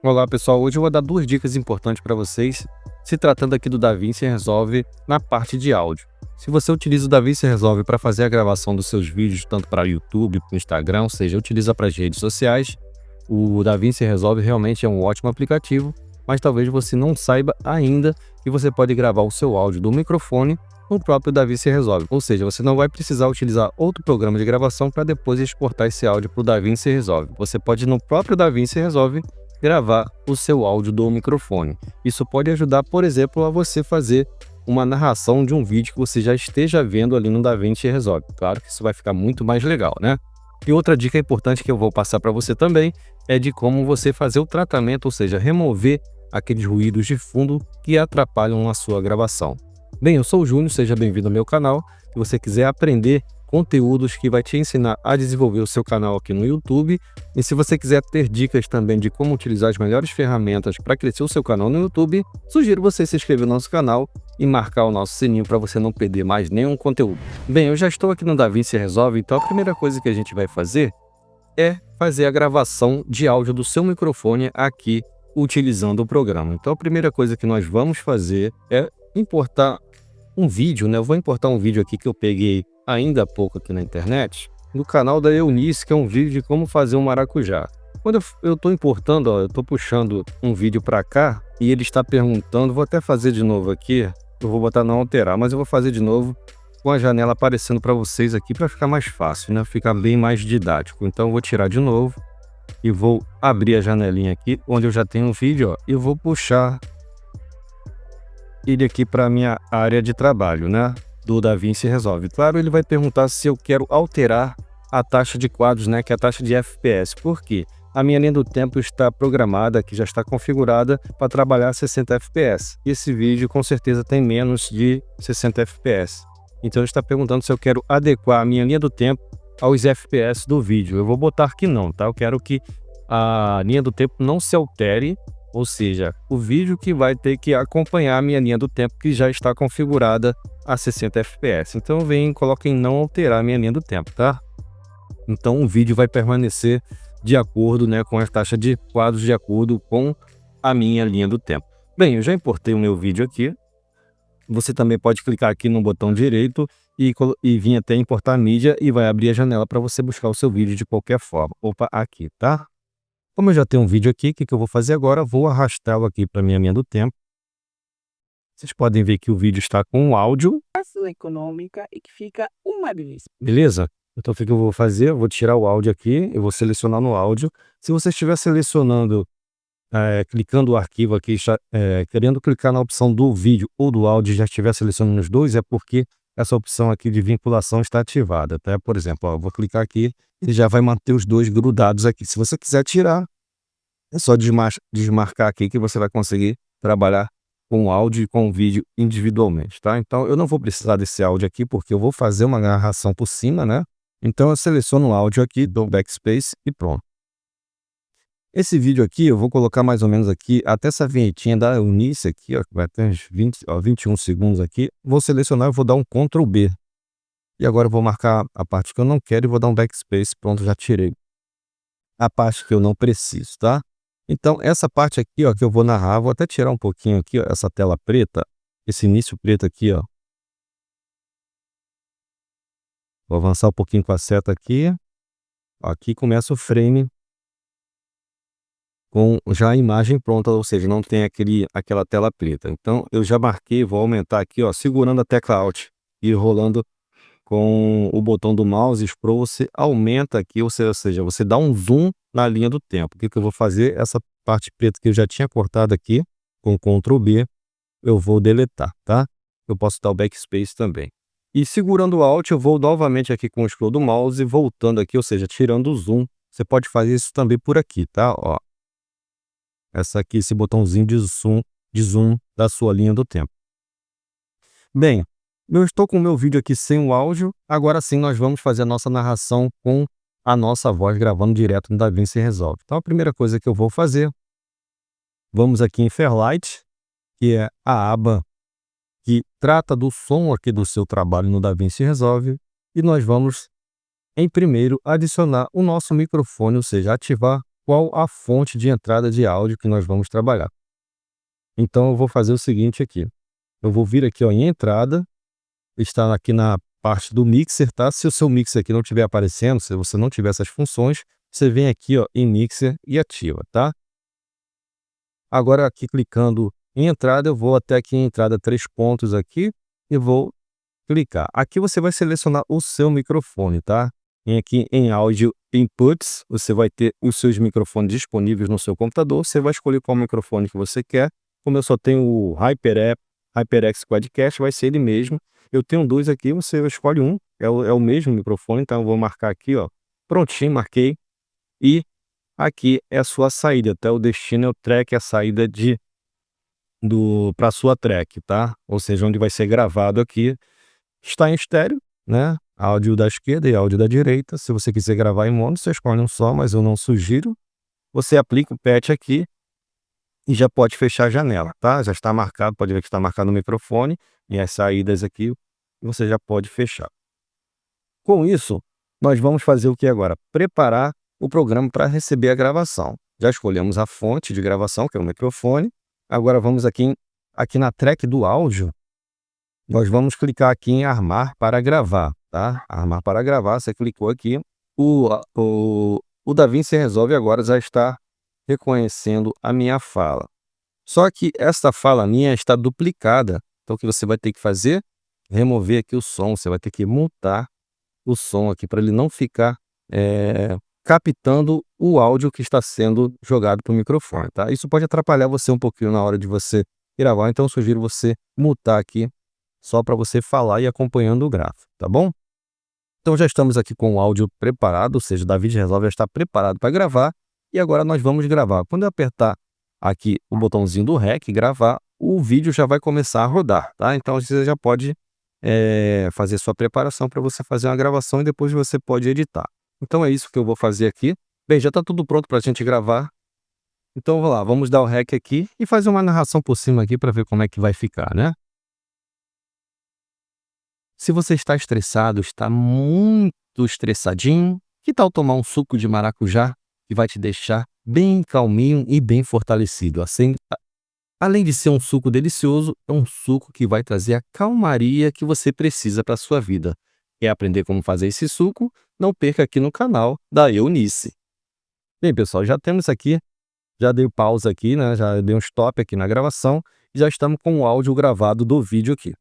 Olá pessoal, hoje eu vou dar duas dicas importantes para vocês, se tratando aqui do DaVinci Resolve na parte de áudio. Se você utiliza o DaVinci Resolve para fazer a gravação dos seus vídeos, tanto para o YouTube, para o Instagram, ou seja, utiliza para as redes sociais, o DaVinci Resolve realmente é um ótimo aplicativo, mas talvez você não saiba ainda que você pode gravar o seu áudio do microfone no próprio DaVinci Resolve. Ou seja, você não vai precisar utilizar outro programa de gravação para depois exportar esse áudio para o DaVinci Resolve. Você pode no próprio DaVinci Resolve gravar o seu áudio do microfone. Isso pode ajudar, por exemplo, a você fazer uma narração de um vídeo que você já esteja vendo ali no DaVinci Resolve. Claro que isso vai ficar muito mais legal, né? E outra dica importante que eu vou passar para você também é de como você fazer o tratamento, ou seja, remover aqueles ruídos de fundo que atrapalham a sua gravação. Bem, eu sou o Júnior, seja bem-vindo ao meu canal. Se você quiser aprender conteúdos que vai te ensinar a desenvolver o seu canal aqui no YouTube, e se você quiser ter dicas também de como utilizar as melhores ferramentas para crescer o seu canal no YouTube, sugiro você se inscrever no nosso canal e marcar o nosso sininho para você não perder mais nenhum conteúdo. Bem, eu já estou aqui no DaVinci Resolve, então a primeira coisa que a gente vai fazer é fazer a gravação de áudio do seu microfone aqui utilizando o programa. Então a primeira coisa que nós vamos fazer é importar um vídeo, né? Eu vou importar um vídeo aqui que eu peguei ainda há pouco aqui na internet, no canal da Eunice, que é um vídeo de como fazer um maracujá. Quando eu estou importando, ó, eu estou puxando um vídeo para cá e ele está perguntando, vou até fazer de novo aqui, eu vou botar não alterar, mas eu vou fazer de novo com a janela aparecendo para vocês aqui para ficar mais fácil, né? Ficar bem mais didático. Então eu vou tirar de novo e vou abrir a janelinha aqui, onde eu já tenho um vídeo, ó, e vou puxar ele aqui para minha área de trabalho, né, do DaVinci Resolve. Claro, ele vai perguntar se eu quero alterar a taxa de quadros, né, que é a taxa de FPS. Por quê? A minha linha do tempo está programada, que já está configurada para trabalhar 60 FPS. E esse vídeo com certeza tem menos de 60 FPS. Então ele está perguntando se eu quero adequar a minha linha do tempo aos FPS do vídeo. Eu vou botar que não, tá? Eu quero que a linha do tempo não se altere, ou seja, o vídeo que vai ter que acompanhar a minha linha do tempo que já está configurada a 60 FPS. Então eu venho e coloco em não alterar a minha linha do tempo, tá? Então o vídeo vai permanecer de acordo, né, com a taxa de quadros de acordo com a minha linha do tempo. Bem, eu já importei o meu vídeo aqui. Você também pode clicar aqui no botão direito e vir até importar mídia e vai abrir a janela para você buscar o seu vídeo de qualquer forma. Opa, aqui, tá? Como eu já tenho um vídeo aqui, o que eu vou fazer agora? Vou arrastá-lo aqui para minha linha do tempo. Vocês podem ver que o vídeo está com o áudio. Econômica e que fica uma beleza. Beleza? Então o que eu vou fazer? Eu vou tirar o áudio aqui, eu vou selecionar no áudio. Se você estiver selecionando, clicando o arquivo aqui, querendo clicar na opção do vídeo ou do áudio e já estiver selecionando os dois, é porque essa opção aqui de vinculação está ativada, tá? Por exemplo, ó, eu vou clicar aqui e já vai manter os dois grudados aqui. Se você quiser tirar, é só desmarcar aqui que você vai conseguir trabalhar com o áudio e com o vídeo individualmente, tá? Então eu não vou precisar desse áudio aqui porque eu vou fazer uma narração por cima, né? Então eu seleciono o áudio aqui, dou backspace e pronto. Esse vídeo aqui eu vou colocar mais ou menos aqui, até essa vinhetinha da Eunice aqui, ó, que vai ter uns 21 segundos aqui. Vou selecionar e vou dar um Ctrl B. E agora eu vou marcar a parte que eu não quero e vou dar um backspace. Pronto, já tirei a parte que eu não preciso, tá? Então essa parte aqui, ó, que eu vou narrar, vou até tirar um pouquinho aqui, ó, essa tela preta, esse início preto aqui, ó. Vou avançar um pouquinho com a seta aqui. Aqui começa o frame com já a imagem pronta, ou seja, não tem aquela tela preta. Então eu já marquei, vou aumentar aqui, ó, segurando a tecla Alt e rolando com o botão do mouse Scroll, você aumenta aqui, ou seja, você dá um zoom na linha do tempo. O que eu vou fazer? Essa parte preta que eu já tinha cortado aqui, com Ctrl B, eu vou deletar, tá? Eu posso dar o backspace também. E segurando o Alt, eu vou novamente aqui com o scroll do mouse, voltando aqui, ou seja, tirando o zoom. Você pode fazer isso também por aqui, tá? Ó, esse botãozinho de zoom da sua linha do tempo. Bem, eu estou com o meu vídeo aqui sem o áudio. Agora sim nós vamos fazer a nossa narração com a nossa voz gravando direto no DaVinci Resolve. Então a primeira coisa que eu vou fazer, vamos aqui em Fairlight, que é a aba que trata do som aqui do seu trabalho no DaVinci Resolve, e nós vamos, em primeiro, adicionar o nosso microfone, ou seja, ativar qual a fonte de entrada de áudio que nós vamos trabalhar. Então eu vou fazer o seguinte aqui. Eu vou vir aqui, ó, em entrada, está aqui na parte do mixer, tá? Se o seu mixer aqui não estiver aparecendo, se você não tiver essas funções, você vem aqui, ó, em mixer e ativa, tá? Agora aqui clicando em entrada, eu vou até aqui em entrada 3 pontos aqui e vou clicar. Aqui você vai selecionar o seu microfone, tá? Vem aqui em áudio inputs, você vai ter os seus microfones disponíveis no seu computador, você vai escolher qual microfone que você quer. Como eu só tenho o HyperX Quadcast, vai ser ele mesmo. Eu tenho 2 aqui, você escolhe um, é o mesmo microfone, então eu vou marcar aqui, ó, prontinho, marquei. E aqui é a sua saída, tá? O destino é o track, a saída para sua track, tá? Ou seja, onde vai ser gravado aqui. Está em estéreo, né? Áudio da esquerda e áudio da direita. Se você quiser gravar em mono, você escolhe um só, mas eu não sugiro. Você aplica o patch aqui e já pode fechar a janela, tá? Já está marcado, pode ver que está marcado no microfone e as saídas aqui você já pode fechar. Com isso, nós vamos fazer o que agora? Preparar o programa para receber a gravação. Já escolhemos a fonte de gravação, que é o microfone. Agora vamos aqui na track do áudio. Nós vamos clicar aqui em armar para gravar, tá? Armar para gravar, você clicou aqui. O DaVinci Resolve agora já está reconhecendo a minha fala. Só que esta fala minha está duplicada. Então o que você vai ter que fazer? Remover aqui o som, você vai ter que mutar o som aqui para ele não ficar captando o áudio que está sendo jogado para o microfone, tá? Isso pode atrapalhar você um pouquinho na hora de você gravar, então eu sugiro você mutar aqui só para você falar e acompanhando o gráfico, tá bom? Então já estamos aqui com o áudio preparado, ou seja, o DaVinci Resolve já está preparado para gravar e agora nós vamos gravar. Quando eu apertar aqui o botãozinho do REC, gravar, o vídeo já vai começar a rodar, tá? Então você já pode fazer sua preparação para você fazer uma gravação e depois você pode editar. Então é isso que eu vou fazer aqui. Bem, já está tudo pronto para a gente gravar. Então vamos lá, vamos dar o REC aqui e fazer uma narração por cima aqui para ver como é que vai ficar, né? Se você está estressado, está muito estressadinho, que tal tomar um suco de maracujá que vai te deixar bem calminho e bem fortalecido? Assim, além de ser um suco delicioso, é um suco que vai trazer a calmaria que você precisa para a sua vida. Quer aprender como fazer esse suco? Não perca aqui no canal da Eunice. Bem, pessoal, já temos aqui, já dei pausa aqui, né? Já dei um stop aqui na gravação e já estamos com o áudio gravado do vídeo aqui.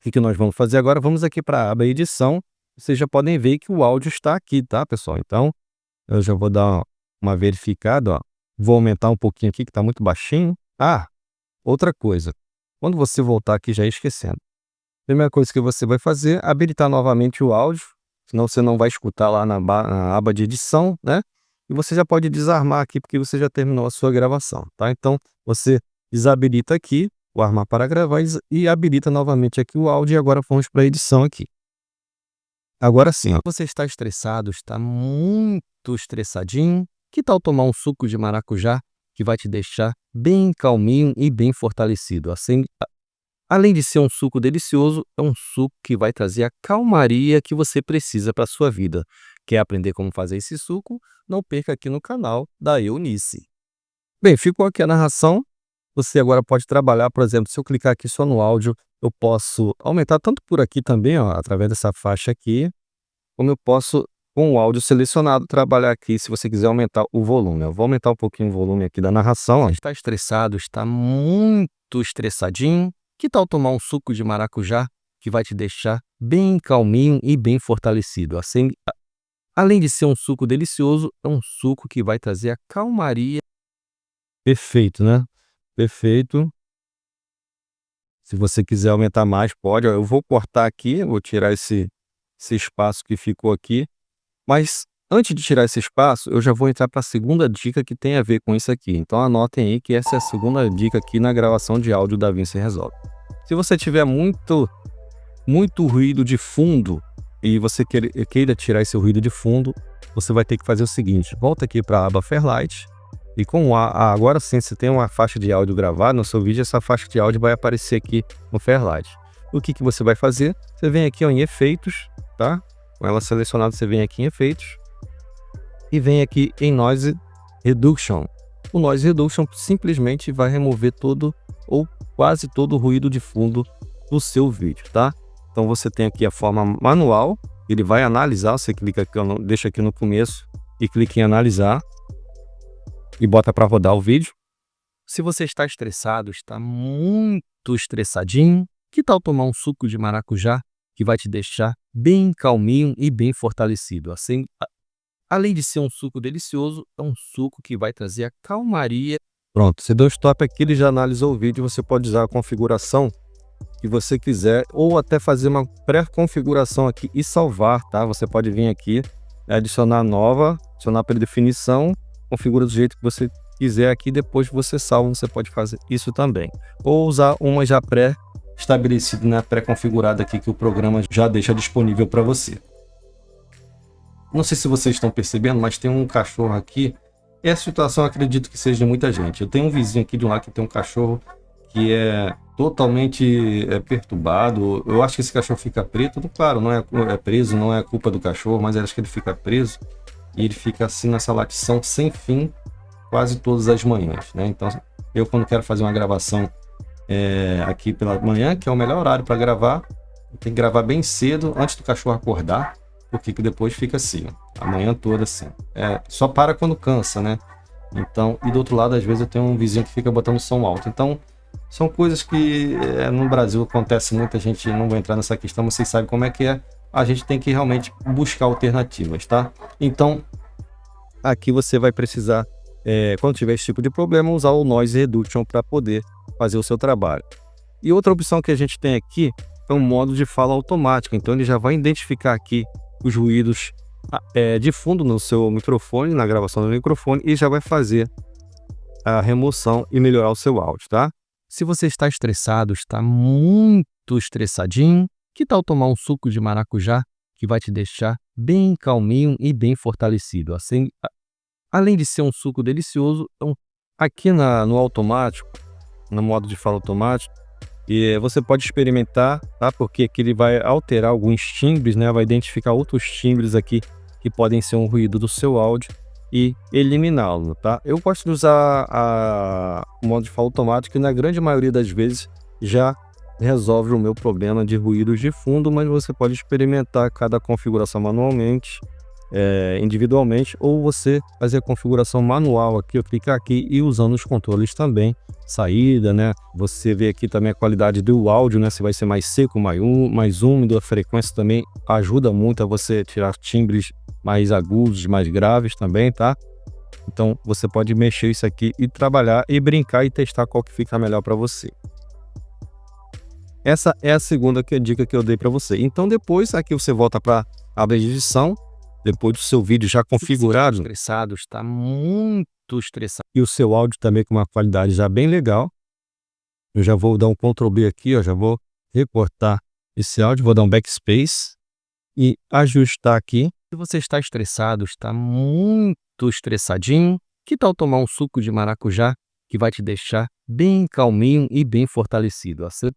O que nós vamos fazer agora? Vamos aqui para a aba edição. Vocês já podem ver que o áudio está aqui, tá, pessoal? Então, eu já vou dar uma verificada, ó. Vou aumentar um pouquinho aqui, que está muito baixinho. Ah, outra coisa. Quando você voltar aqui, já esquecendo. Primeira coisa que você vai fazer, habilitar novamente o áudio, senão você não vai escutar lá na aba de edição, né? E você já pode desarmar aqui, porque você já terminou a sua gravação, tá? Então, você desabilita aqui o armar para gravar e habilita novamente aqui o áudio e agora vamos para a edição aqui. Agora sim, ó. Você está estressado, está muito estressadinho, que tal tomar um suco de maracujá que vai te deixar bem calminho e bem fortalecido? Assim, além de ser um suco delicioso, é um suco que vai trazer a calmaria que você precisa para a sua vida. Quer aprender como fazer esse suco? Não perca aqui no canal da Eunice. Bem, ficou aqui a narração. Você agora pode trabalhar, por exemplo, se eu clicar aqui só no áudio, eu posso aumentar tanto por aqui também, ó, através dessa faixa aqui, como eu posso, com o áudio selecionado, trabalhar aqui se você quiser aumentar o volume. Eu vou aumentar um pouquinho o volume aqui da narração. Ó. Está estressado, está muito estressadinho, que tal tomar um suco de maracujá que vai te deixar bem calminho e bem fortalecido? Assim, além de ser um suco delicioso, é um suco que vai trazer a calmaria. Perfeito, né? Perfeito. Se você quiser aumentar mais, pode. Eu vou cortar aqui, vou tirar esse espaço que ficou aqui. Mas antes de tirar esse espaço, eu já vou entrar para a segunda dica que tem a ver com isso aqui. Então anotem aí que essa é a segunda dica aqui na gravação de áudio da DaVinci Resolve. Se você tiver muito ruído de fundo e você queira tirar esse ruído de fundo, você vai ter que fazer o seguinte. Volta aqui para a aba Fairlight. E agora sim, se tem uma faixa de áudio gravada no seu vídeo, essa faixa de áudio vai aparecer aqui no Fairlight. O que você vai fazer? Você vem aqui ó, em efeitos, tá? Com ela selecionada, você vem aqui em efeitos. E vem aqui em Noise Reduction. O Noise Reduction simplesmente vai remover todo ou quase todo o ruído de fundo do seu vídeo, tá? Então você tem aqui a forma manual, ele vai analisar, você clica aqui, deixa aqui no começo e clica em analisar e bota para rodar o vídeo. Se você está estressado, está muito estressadinho, que tal tomar um suco de maracujá que vai te deixar bem calminho e bem fortalecido? Assim, além de ser um suco delicioso, é um suco que vai trazer a calmaria. Pronto, você deu stop aqui, ele já analisou o vídeo, você pode usar a configuração que você quiser ou até fazer uma pré-configuração aqui e salvar, tá? Você pode vir aqui, adicionar nova, adicionar predefinição, configura do jeito que você quiser aqui, depois você salva, você pode fazer isso também. Ou usar uma já pré-estabelecida, né, pré-configurada aqui que o programa já deixa disponível para você. Não sei se vocês estão percebendo, mas tem um cachorro aqui. Essa situação eu acredito que seja de muita gente. Eu tenho um vizinho aqui de um lado que tem um cachorro que é totalmente perturbado. Eu acho que esse cachorro fica preto. Claro, não é preso, não é culpa do cachorro, mas eu acho que ele fica preso e ele fica assim nessa latição sem fim quase todas as manhãs, né? Então eu, quando quero fazer uma gravação aqui pela manhã, que é o melhor horário para gravar, eu tenho que gravar bem cedo antes do cachorro acordar, porque depois fica assim, ó, a manhã toda assim. Só para quando cansa, né? Então, e do outro lado, às vezes eu tenho um vizinho que fica botando som alto. Então, são coisas que no Brasil acontece, muita gente, não vai entrar nessa questão, vocês sabem como é que é. A gente tem que realmente buscar alternativas, tá? Então, aqui você vai precisar, quando tiver esse tipo de problema, usar o Noise Reduction para poder fazer o seu trabalho. E outra opção que a gente tem aqui é um modo de fala automática. Então, ele já vai identificar aqui os ruídos de fundo no seu microfone, na gravação do microfone, e já vai fazer a remoção e melhorar o seu áudio, tá? Se você está estressado, está muito estressadinho, que tal tomar um suco de maracujá que vai te deixar bem calminho e bem fortalecido? Assim, além de ser um suco delicioso, aqui no automático, no modo de fala automático, e você pode experimentar, tá? Porque aqui ele vai alterar alguns timbres, né? Vai identificar outros timbres aqui que podem ser um ruído do seu áudio e eliminá-lo, tá? Eu gosto de usar o modo de fala automático, que na grande maioria das vezes já resolve o meu problema de ruídos de fundo, mas você pode experimentar cada configuração manualmente, individualmente, ou você fazer a configuração manual aqui, eu clicar aqui e usando os controles também, saída, né? Você vê aqui também a qualidade do áudio, né? Se vai ser mais seco, mais úmido, a frequência também ajuda muito a você tirar timbres mais agudos, mais graves também, tá? Então você pode mexer isso aqui e trabalhar e brincar e testar qual que fica melhor para você. Essa é a segunda dica que eu dei para você. Então depois aqui você volta para a aba de edição, depois do seu vídeo já configurado, estressado, está muito estressado, e o seu áudio também com uma qualidade já bem legal. Eu já vou dar um Ctrl B aqui, ó, já vou recortar esse áudio, vou dar um backspace e ajustar aqui. Se você está estressado, está muito estressadinho, que tal tomar um suco de maracujá que vai te deixar bem calminho e bem fortalecido? Assim,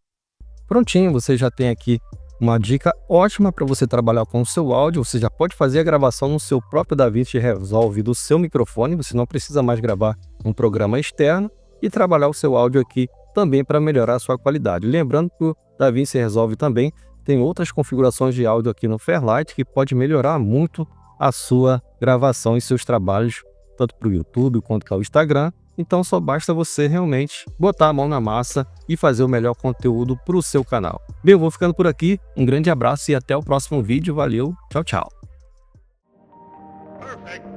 prontinho, você já tem aqui uma dica ótima para você trabalhar com o seu áudio. Você já pode fazer a gravação no seu próprio DaVinci Resolve do seu microfone, você não precisa mais gravar um programa externo, e trabalhar o seu áudio aqui também para melhorar a sua qualidade. Lembrando que o DaVinci Resolve também tem outras configurações de áudio aqui no Fairlight que pode melhorar muito a sua gravação e seus trabalhos, tanto para o YouTube quanto para o Instagram. Então só basta você realmente botar a mão na massa e fazer o melhor conteúdo para o seu canal. Bem, eu vou ficando por aqui. Um grande abraço e até o próximo vídeo. Valeu, tchau, tchau. Perfect.